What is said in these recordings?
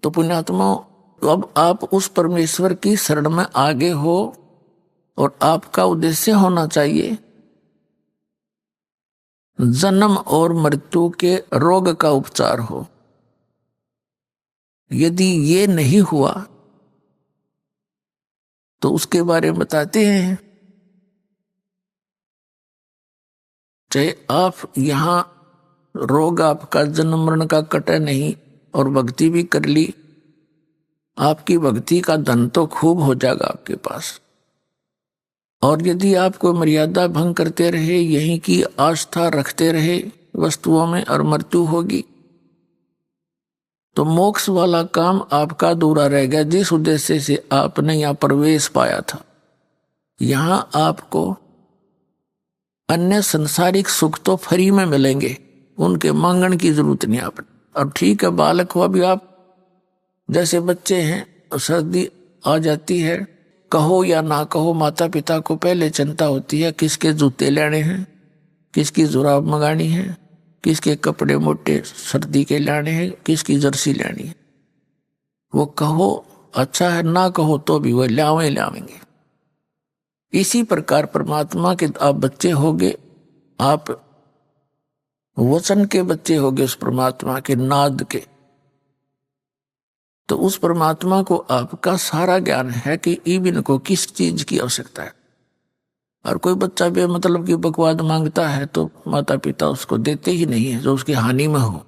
तो पुण्यात्मा, अब आप उस परमेश्वर की शरण में आगे हो और आपका उद्देश्य होना चाहिए जन्म और मृत्यु के रोग का उपचार हो। यदि ये नहीं हुआ तो उसके बारे में बताते हैं, चाहे आप यहां रोग आपका जन्म मरण का कटे नहीं और भक्ति भी कर ली, आपकी भक्ति का धन तो खूब हो जाएगा आपके पास। और यदि आप कोई मर्यादा भंग करते रहे, यहीं की आस्था रखते रहे वस्तुओं में, और मृत्यु होगी तो मोक्ष वाला काम आपका अधूरा रह गया, जिस उद्देश्य से आपने यहाँ प्रवेश पाया था। यहां आपको अन्य संसारिक सुख तो फ्री में मिलेंगे, उनके मांगने की जरूरत नहीं आप। और ठीक है, बालक हो अभी आप, जैसे बच्चे हैं, सर्दी आ जाती है, कहो या ना कहो, माता पिता को पहले चिंता होती है किसके जूते लेने हैं, किसकी जुराब मंगानी है, किसके कपड़े मोटे सर्दी के लाने हैं, किसकी जर्सी लेनी है। वो कहो अच्छा है, ना कहो तो भी वो लावेंगे। इसी प्रकार परमात्मा के आप बच्चे होगे, आप वचन के बच्चे होगे उस परमात्मा के नाद के, तो उस परमात्मा को आपका सारा ज्ञान है कि इबिन को किस चीज की आवश्यकता है। और कोई बच्चा बेमतलब की बकवाद मांगता है तो माता पिता उसको देते ही नहीं है, जो उसकी हानि में हो।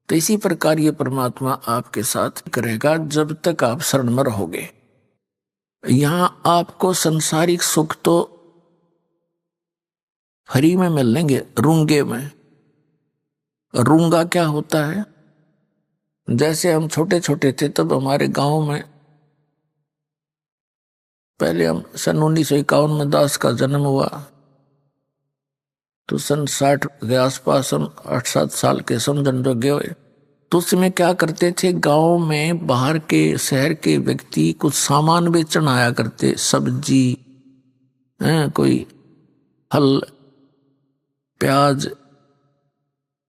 तो इसी प्रकार ये परमात्मा आपके साथ करेगा जब तक आप शरण में रहोगे। यहां आपको संसारिक सुख तो फ्री में मिलेंगे, रूंगे में। रूंगा क्या होता है? जैसे हम छोटे छोटे थे तब हमारे गांव में, पहले हम सन 1951 में दास का जन्म हुआ, तो सन 60 के आसपास हम 8-7 साल के समझन जोगे हुए। तो उसमें क्या करते थे, गांव में बाहर के शहर के व्यक्ति कुछ सामान बेचन आया करते, सब्जी, कोई फल, प्याज,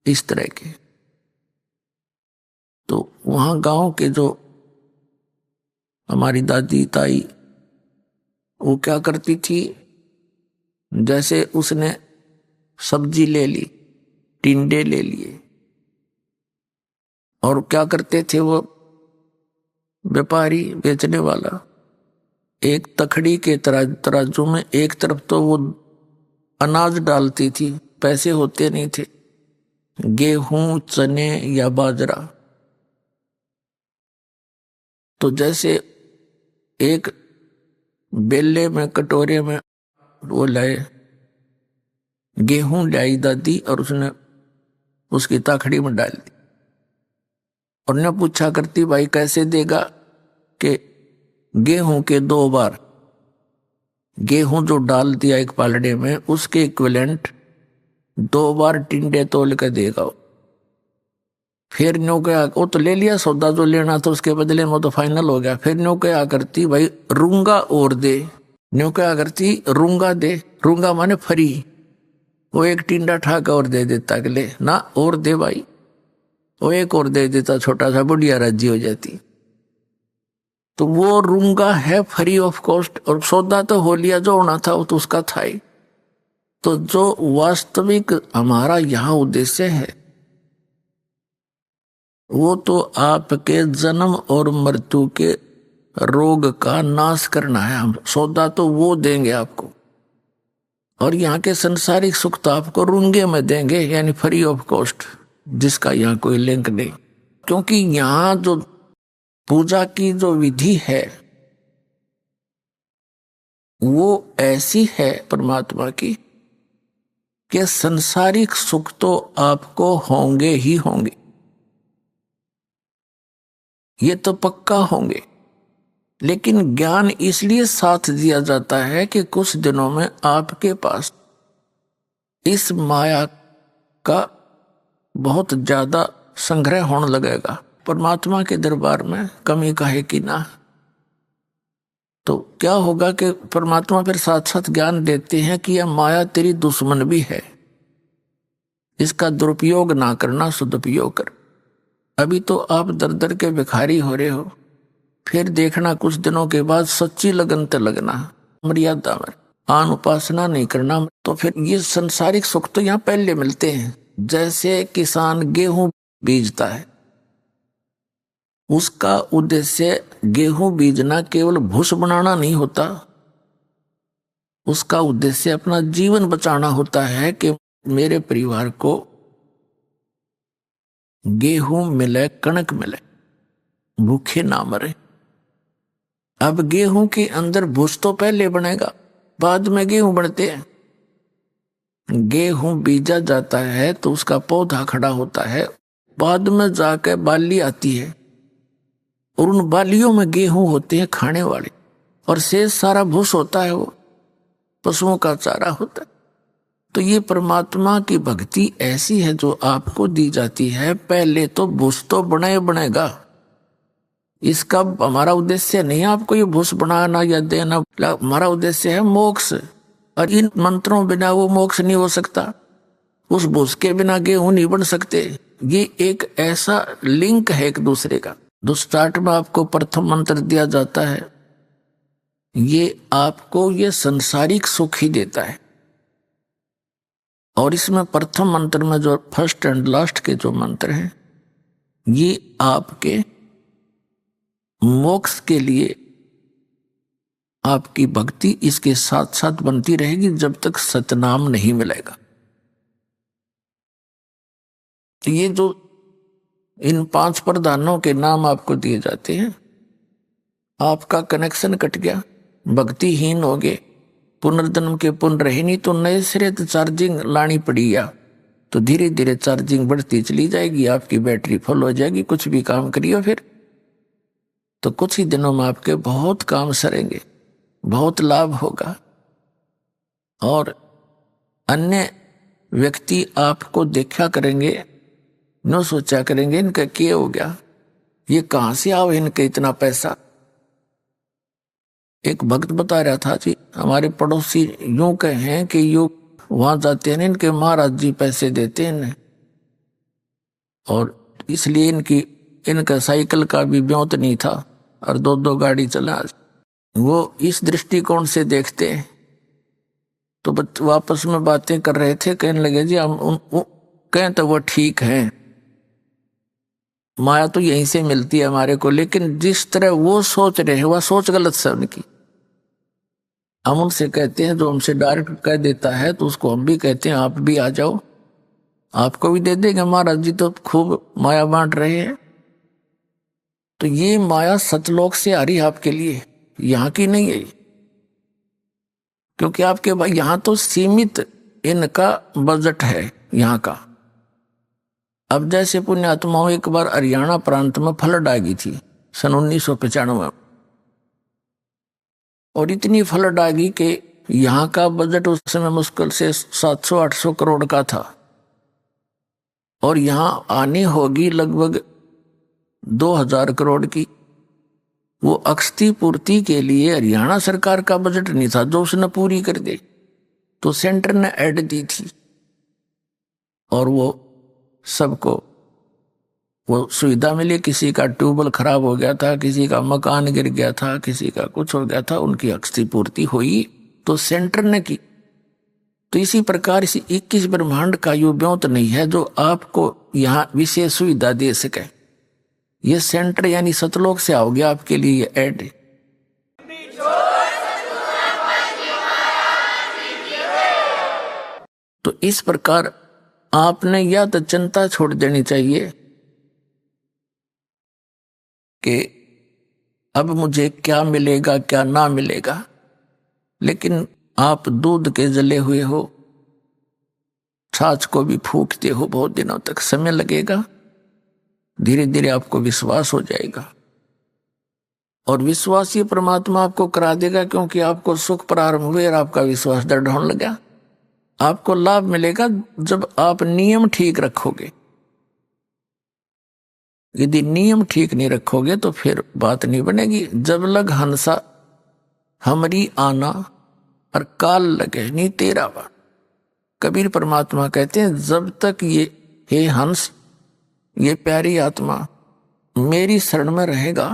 इस तरह के। तो वहां गांव के जो हमारी दादी ताई, वो क्या करती थी, जैसे उसने सब्जी ले ली, टिंडे ले लिए, और क्या करते थे वो व्यापारी बेचने वाला, एक तखड़ी के तराजू में एक तरफ तो वो अनाज डालती थी, पैसे होते नहीं थे, गेहूं, चने या बाजरा। तो जैसे एक बेले में, कटोरे में वो लाए, गेहूं लाई दादी, और उसने उसकी ताखड़ी में डाल दी, और ने पूछा करती भाई कैसे देगा, कि गेहूं के 2 बार, गेहूं जो डाल दिया एक पालड़े में, उसके इक्विवेलेंट 2 बार टिंडे तोल के देगा। फिर न्यू क्या, वो तो ले लिया सौदा जो लेना था, उसके बदले में तो फाइनल हो गया। फिर न्यू क्या करती, भाई रूंगा और दे, न्यू क्या करती, रूंगा दे, रूंगा माने फ्री, वो एक टिंडा ठाका और दे देता, अगले ना और दे भाई, वो एक और दे देता, छोटा सा, बुढ़िया राजी हो जाती। तो वो रूंगा है फ्री ऑफ कॉस्ट, और सौदा तो हो लिया, जो होना था वो तो उसका था ही। तो जो वास्तविक हमारा यहाँ उद्देश्य है, वो तो आपके जन्म और मृत्यु के रोग का नाश करना है। हम सौदा तो वो देंगे आपको, और यहाँ के संसारिक सुख तो आपको रूंगे में देंगे, यानी फ्री ऑफ कॉस्ट, जिसका यहाँ कोई लिंक नहीं। क्योंकि यहाँ जो पूजा की जो विधि है वो ऐसी है परमात्मा की कि संसारिक सुख तो आपको होंगे ही होंगे, ये तो पक्का होंगे। लेकिन ज्ञान इसलिए साथ दिया जाता है कि कुछ दिनों में आपके पास इस माया का बहुत ज्यादा संग्रह होने लगेगा। परमात्मा के दरबार में कमी काहे की ना। तो क्या होगा कि परमात्मा फिर साथ साथ ज्ञान देते हैं कि यह माया तेरी दुश्मन भी है, इसका दुरुपयोग ना करना, सदुपयोग कर। अभी तो आप दर दर के भिखारी हो रहे हो, फिर देखना कुछ दिनों के बाद सच्ची लगन ते लगना, मर्यादा में आन उपासना नहीं करना। तो फिर ये संसारिक सुख तो यहाँ पहले मिलते हैं। जैसे किसान गेहूं बीजता है, उसका उद्देश्य गेहूं बीजना केवल भूस बनाना नहीं होता, उसका उद्देश्य अपना जीवन बचाना होता है कि मेरे परिवार को गेहूं मिले, कणक मिले, भूखे ना मरे। अब गेहूं के अंदर भूस तो पहले बनेगा, बाद में गेहूं बनते हैं। गेहूं बीजा जाता है तो उसका पौधा खड़ा होता है, बाद में जाकर बाली आती है और उन बालियों में गेहूं होते हैं खाने वाले, और शेष सारा भूस होता है, वो पशुओं का चारा होता है। तो ये परमात्मा की भक्ति ऐसी है जो आपको दी जाती है। पहले तो भूस तो बनेगा, इसका हमारा उद्देश्य नहीं है आपको ये भूस बनाना या देना, हमारा उद्देश्य है मोक्ष। और इन मंत्रों बिना वो मोक्ष नहीं हो सकता, उस भूस के बिना गेहूं नहीं बन सकते। ये एक ऐसा लिंक है एक दूसरे का। जो स्टार्ट में आपको प्रथम मंत्र दिया जाता है, ये आपको ये संसारिक सुख ही देता है। और इसमें प्रथम मंत्र में जो फर्स्ट एंड लास्ट के जो मंत्र हैं, ये आपके मोक्ष के लिए आपकी भक्ति इसके साथ साथ बनती रहेगी जब तक सतनाम नहीं मिलेगा। तो ये जो इन 5 प्रधानों के नाम आपको दिए जाते हैं, आपका कनेक्शन कट गया, भक्तिहीन हो गए, पुनर्जन्म के पुण्य रहे नहीं, तो नए सिरे चार्जिंग लानी पड़ी या तो धीरे धीरे चार्जिंग बढ़ती चली जाएगी, आपकी बैटरी फुल हो जाएगी। कुछ भी काम करिए फिर तो कुछ ही दिनों में आपके बहुत काम सरेंगे, बहुत लाभ होगा। और अन्य व्यक्ति आपको देखा करेंगे, न सोचा करेंगे इनका क्या हो गया, ये कहां से आओ इनके इतना पैसा। एक भक्त बता रहा था जी, हमारे पड़ोसी यूं कहें कि यूं वहां जाते हैं, इनके महाराज जी पैसे देते हैं इन्हें, और इसलिए इनका साइकिल का भी ब्योंत नहीं था और 2-2 गाड़ी चला। वो इस दृष्टिकोण से देखते हैं। तो वापस में बातें कर रहे थे, कहने लगे जी हम कहें तो वो ठीक है, माया तो यहीं से मिलती है हमारे को, लेकिन जिस तरह वो सोच रहे हैं वह सोच गलत है उनकी। हम उनसे कहते हैं, जो हमसे डायरेक्ट कह देता है तो उसको हम भी कहते हैं आप भी आ जाओ, आपको भी दे देंगे, महाराज जी तो खूब माया बांट रहे हैं। तो ये माया सतलोक से आ रही है आपके लिए, यहाँ की नहीं है, क्योंकि आपके भाई यहाँ तो सीमित इनका बजट है यहाँ का। अब जैसे पुण्यात्माओं एक बार हरियाणा प्रांत में फ्लड आ गई थी सन 1995, और इतनी फ्लड आ गई कि यहाँ का बजट उस समय मुश्किल से 700-800 करोड़ का था, और यहाँ आने होगी लगभग 2000 करोड़ की। वो क्षतिपूर्ति के लिए हरियाणा सरकार का बजट नहीं था जो उसने पूरी कर दी, तो सेंटर ने ऐड दी थी, और वो सबको वो सुविधा मिली। किसी का ट्यूबवेल खराब हो गया था, किसी का मकान गिर गया था, किसी का कुछ हो गया था, उनकी क्षतिपूर्ति हुई तो सेंटर ने की। तो इसी प्रकार इसी 21 ब्रह्मांड का यो ब्योंत नहीं है जो आपको यहाँ विशेष सुविधा दे सके। ये सेंटर यानी सतलोक से आओगे आपके लिए ये ऐड। तो इस प्रकार आपने या तो चिंता छोड़ देनी चाहिए कि अब मुझे क्या मिलेगा क्या ना मिलेगा, लेकिन आप दूध के जले हुए हो, छाछ को भी फूंकते हो बहुत दिनों तक, समय लगेगा, धीरे धीरे आपको विश्वास हो जाएगा, और विश्वास ही परमात्मा आपको करा देगा, क्योंकि आपको सुख प्रारंभ हुए और आपका विश्वास दृढ़ होने लगा। आपको लाभ मिलेगा जब आप नियम ठीक रखोगे। यदि नियम ठीक नहीं रखोगे तो फिर बात नहीं बनेगी। जब लग हंसा हमरी आना और काल लगे नहीं तेरा बा। कबीर परमात्मा कहते हैं जब तक ये हे हंस ये प्यारी आत्मा मेरी शरण में रहेगा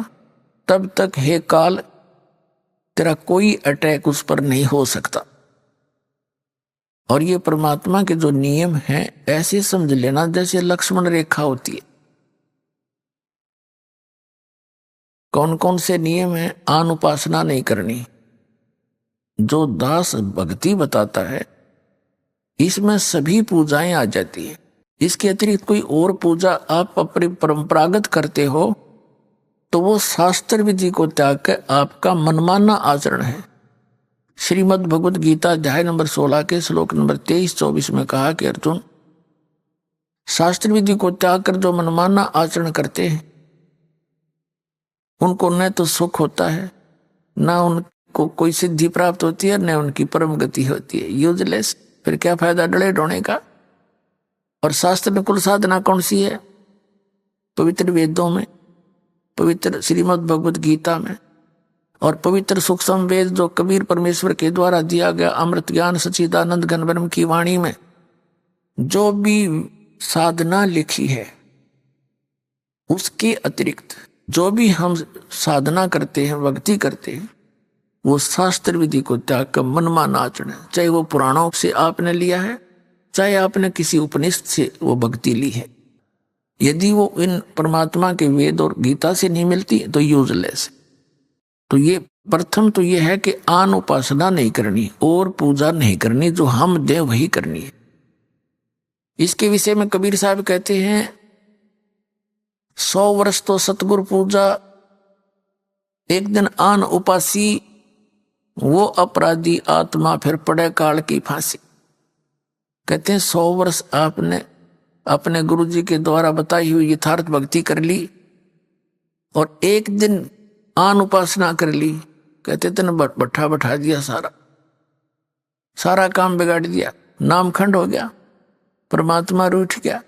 तब तक हे काल तेरा कोई अटैक उस पर नहीं हो सकता। और ये परमात्मा के जो नियम हैं ऐसे समझ लेना जैसे लक्ष्मण रेखा होती है। कौन कौन से नियम हैं? आन उपासना नहीं करनी, जो दास भक्ति बताता है इसमें सभी पूजाएं आ जाती है। इसके अतिरिक्त कोई और पूजा आप अपनी परंपरागत करते हो तो वो शास्त्र विधि को त्याग कर आपका मनमाना आचरण है। श्रीमद् भगवद गीता अध्याय नंबर 16 के श्लोक नंबर 23-24 में कहा कि अर्जुन, शास्त्र विधि को त्याग कर जो मनमाना आचरण करते हैं उनको न तो सुख होता है, न उनको कोई सिद्धि प्राप्त होती है, न उनकी परम गति होती है। यूजलेस। फिर क्या फायदा डले ढोने का? और शास्त्र में कुल साधना कौन सी है? पवित्र वेदों में, पवित्र श्रीमद् भगवद गीता में और पवित्र सूक्ष्म वेद जो कबीर परमेश्वर के द्वारा दिया गया अमृत ज्ञान सच्चिदानंद घन ब्रह्म की वाणी में जो भी साधना लिखी है उसके अतिरिक्त जो भी हम साधना करते हैं, भक्ति करते हैं, वो शास्त्र विधि को त्याग कर मनमाना आचरण है। चाहे वो पुराणों से आपने लिया है, चाहे आपने किसी उपनिषद से वो भक्ति ली है, यदि वो इन परमात्मा के वेद और गीता से नहीं मिलती तो यूजलेस। तो ये प्रथम तो ये है कि आन उपासना नहीं करनी और पूजा नहीं करनी, जो हम दे वही करनी है। इसके विषय में कबीर साहब कहते हैं 100 वर्ष तो सतगुरु पूजा, एक दिन आन उपासी, वो अपराधी आत्मा फिर पड़े काल की फांसी। कहते हैं 100 वर्ष आपने अपने गुरु जी के द्वारा बताई हुई यथार्थ भक्ति कर ली और एक दिन आन उपासना कर ली, कहते तेने बैठा बैठा दिया, सारा काम बिगाड़ दिया, नाम खंड हो गया, परमात्मा रूठ गया।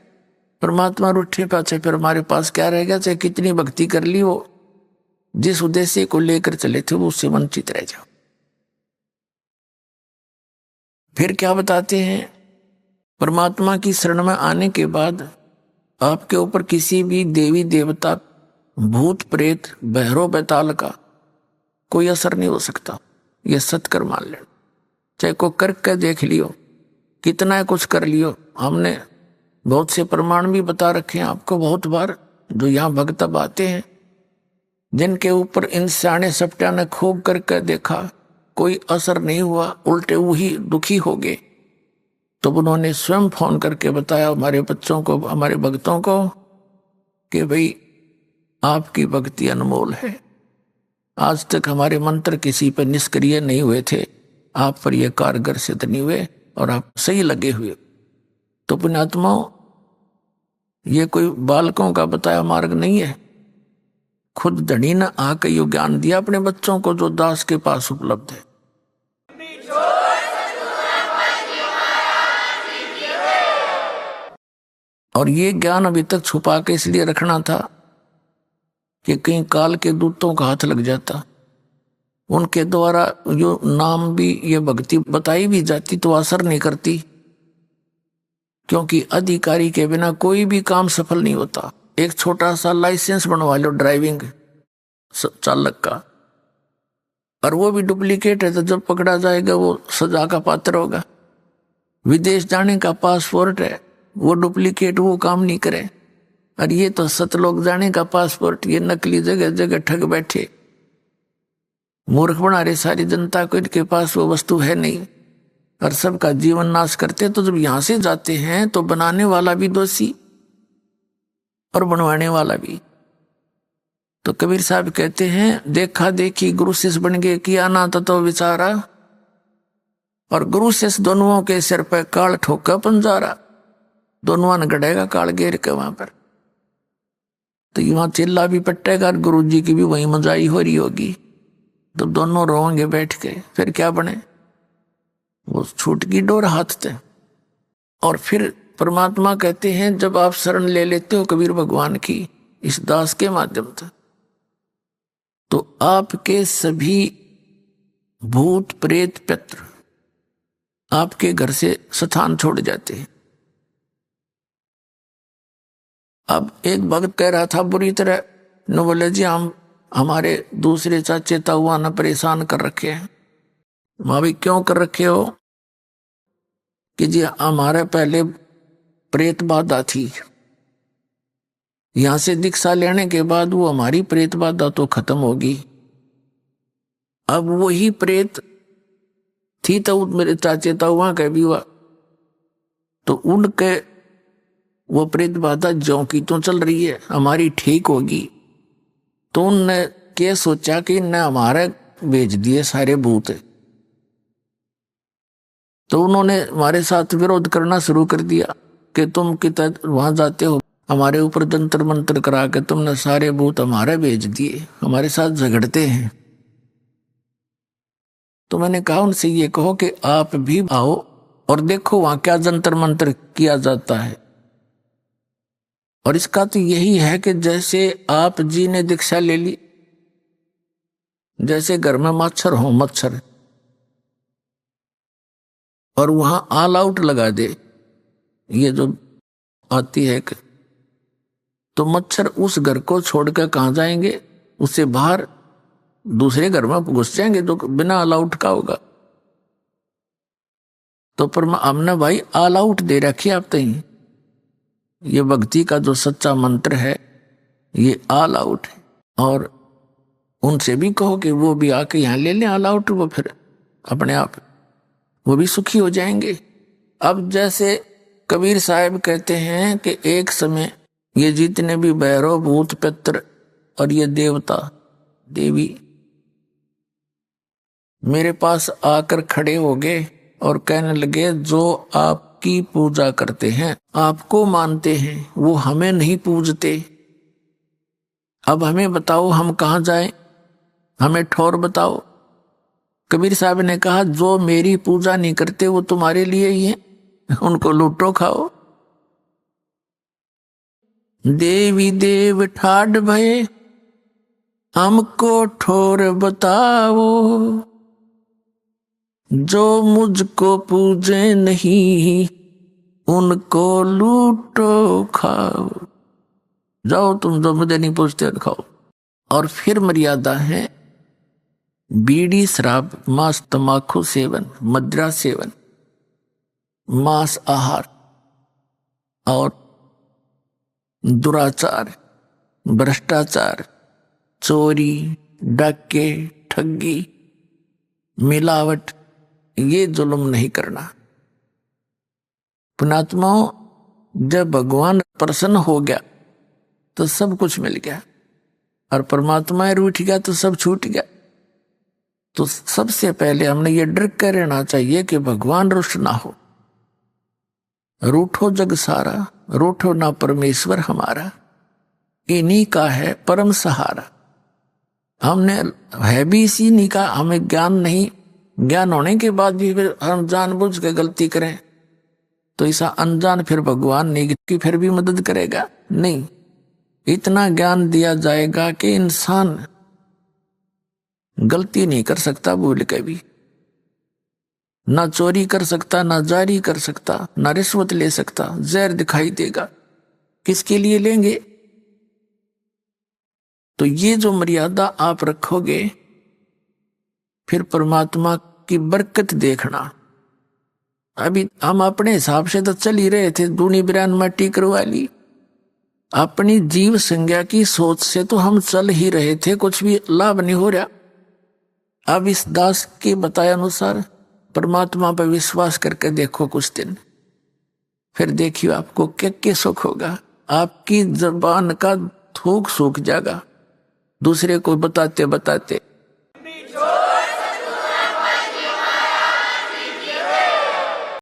परमात्मा रूठे पाछे फिर हमारे पास क्या रह गया? चाहे कितनी भक्ति कर ली, वो जिस उद्देश्य को लेकर चले थे वो उससे वंचित रह जाओ। फिर क्या बताते हैं? परमात्मा की शरण में आने के बाद आपके ऊपर किसी भी देवी देवता, भूत प्रेत, बहरो बैताल का कोई असर नहीं हो सकता। ये सत्कर मान लेना। चाहे को करके देख लियो, कितना कुछ कर लियो, हमने बहुत से प्रमाण भी बता रखे हैं आपको बहुत बार, जो यहाँ भक्त आते हैं जिनके ऊपर इन सियाने सपटिया ने खूब करके देखा, कोई असर नहीं हुआ, उल्टे वही दुखी हो गए, तो उन्होंने स्वयं फोन करके बताया हमारे बच्चों को, हमारे भक्तों को कि भाई आपकी भक्ति अनमोल है, आज तक हमारे मंत्र किसी पर निष्क्रिय नहीं हुए थे, आप पर यह कारगर सिद्ध नहीं हुए और आप सही लगे हुए। तो पुण्यात्माओं, ये कोई बालकों का बताया मार्ग नहीं है। खुद धनी ने आके यो ज्ञान दिया अपने बच्चों को जो दास के पास उपलब्ध है। और ये ज्ञान अभी तक छुपा के इसलिए रखना था कि कहीं काल के दूतों का हाथ लग जाता, उनके द्वारा जो नाम भी ये भक्ति बताई भी जाती तो असर नहीं करती, क्योंकि अधिकारी के बिना कोई भी काम सफल नहीं होता। एक छोटा सा लाइसेंस बनवा लो ड्राइविंग चालक का, और वो भी डुप्लीकेट है तो जब पकड़ा जाएगा वो सजा का पात्र होगा। विदेश जाने का पासपोर्ट है, वो डुप्लीकेट, वो काम नहीं करे। और ये तो सतलोक जाने का पासपोर्ट, ये नकली जगह जगह ठग बैठे, मूर्ख बना रहे सारी जनता को, इनके पास वो वस्तु है नहीं और सबका जीवन नाश करते। तो जब यहां से जाते हैं तो बनाने वाला भी दोषी और बनवाने वाला भी। तो कबीर साहब कहते हैं देखा देखी गुरु शिष्य बन गए, किया ना तो विचारा, और गुरु शिष्य दोनों के सिर पर काल ठोका पंजारा, दोनों ने गड़ेगा काल घेर के वहां पर। तो वहां चिल्ला भी पट्टेगा, गुरु जी की भी वही मजाई हो रही होगी, तो दोनों रोएंगे बैठ के, फिर क्या बने? वो छूट की डोर हाथ थे। और फिर परमात्मा कहते हैं जब आप शरण ले लेते हो कबीर भगवान की इस दास के माध्यम से, तो आपके सभी भूत प्रेत पितृ आपके घर से स्थान छोड़ जाते हैं। अब एक भक्त कह रहा था बुरी तरह, न बोले जी हम हमारे दूसरे चाचे ताऊआ ने परेशान कर रखे हैं। माँ भी क्यों कर रखे हो? कि जी हमारे पहले प्रेत बाधा थी, यहां से दीक्षा लेने के बाद वो हमारी प्रेत बाधा तो खत्म होगी। अब वही प्रेत थी तो मेरे चाचे ताऊआ का भी हुआ, तो उनके वो प्रेत बाधा ज्यों की तो चल रही है, हमारी ठीक होगी। तो उनने क्या सोचा कि इनने हमारे भेज दिए सारे भूत, तो उन्होंने हमारे साथ विरोध करना शुरू कर दिया कि तुम कितना वहां जाते हो, हमारे ऊपर जंतर मंत्र करा के तुमने सारे भूत हमारे भेज दिए, हमारे साथ झगड़ते हैं। तो मैंने कहा उनसे ये कहो कि आप भी आओ और देखो वहां क्या जंतर मंत्र किया जाता है। और इसका तो यही है कि जैसे आप जी ने दीक्षा ले ली, जैसे घर में मच्छर हो मच्छर, और वहां ऑल आउट लगा दे, ये जो आती है कि, तो मच्छर उस घर को छोड़कर कहां जाएंगे, उससे बाहर दूसरे घर में घुस जाएंगे जो बिना ऑल आउट का होगा। तो पर हमने भाई ऑल आउट दे रखी आप तई, ये भक्ति का जो सच्चा मंत्र है ये ऑल आउट है। और उनसे भी कहो कि वो भी आके यहाँ ले लें ऑल आउट, वो फिर अपने आप वो भी सुखी हो जाएंगे। अब जैसे कबीर साहब कहते हैं कि एक समय ये जितने भी भैरव भूत पित्र और ये देवता देवी मेरे पास आकर खड़े हो गए और कहने लगे जो आपकी पूजा करते हैं, आपको मानते हैं, वो हमें नहीं पूजते। अब हमें बताओ हम कहाँ जाएं, हमें ठौर बताओ। कबीर साहब ने कहा जो मेरी पूजा नहीं करते वो तुम्हारे लिए ही है, उनको लूटो खाओ। देवी देव ठाड भये हमको ठोर बताओ, जो मुझको पूजे नहीं उनको लूटो खाओ। जाओ तुम जो मुझे नहीं पूछते खाओ। और फिर मर्यादा है बीड़ी शराब मांस तंबाकू सेवन मदिरा सेवन मांस आहार और दुराचार भ्रष्टाचार चोरी डाके ठगी मिलावट, ये जुल्म नहीं करना। पुणात्माओं जब भगवान प्रसन्न हो गया तो सब कुछ मिल गया, और परमात्मा रूठ गया तो सब छूट गया। तो सबसे पहले हमने ये डर कर रहना चाहिए कि भगवान रुष्ट ना हो। रूठो जग सारा रूठो ना परमेश्वर हमारा, इन्हीं का है परम सहारा। हमने है भी इसी नहीं का, हमें ज्ञान नहीं, ज्ञान होने के बाद भी फिर हम जानबूझ के गलती करें तो ऐसा अनजान फिर भगवान नहीं कि फिर भी मदद करेगा नहीं। इतना ज्ञान दिया जाएगा कि इंसान गलती नहीं कर सकता भूल के भी, ना चोरी कर सकता ना जारी कर सकता ना रिश्वत ले सकता। जहर दिखाई देगा, किसके लिए लेंगे? तो ये जो मर्यादा आप रखोगे फिर परमात्मा की बरकत देखना। अभी हम अपने हिसाब से तो चल ही रहे थे, दूनी बिरान मट्टी करवा ली, अपनी जीव संज्ञा की सोच से तो हम चल ही रहे थे, कुछ भी लाभ नहीं हो रहा। अब इस दास के बताए अनुसार परमात्मा पर विश्वास करके देखो कुछ दिन, फिर देखियो आपको क्या क्या सुख होगा। आपकी जबान का थूक सूख जाएगा दूसरे को बताते बताते।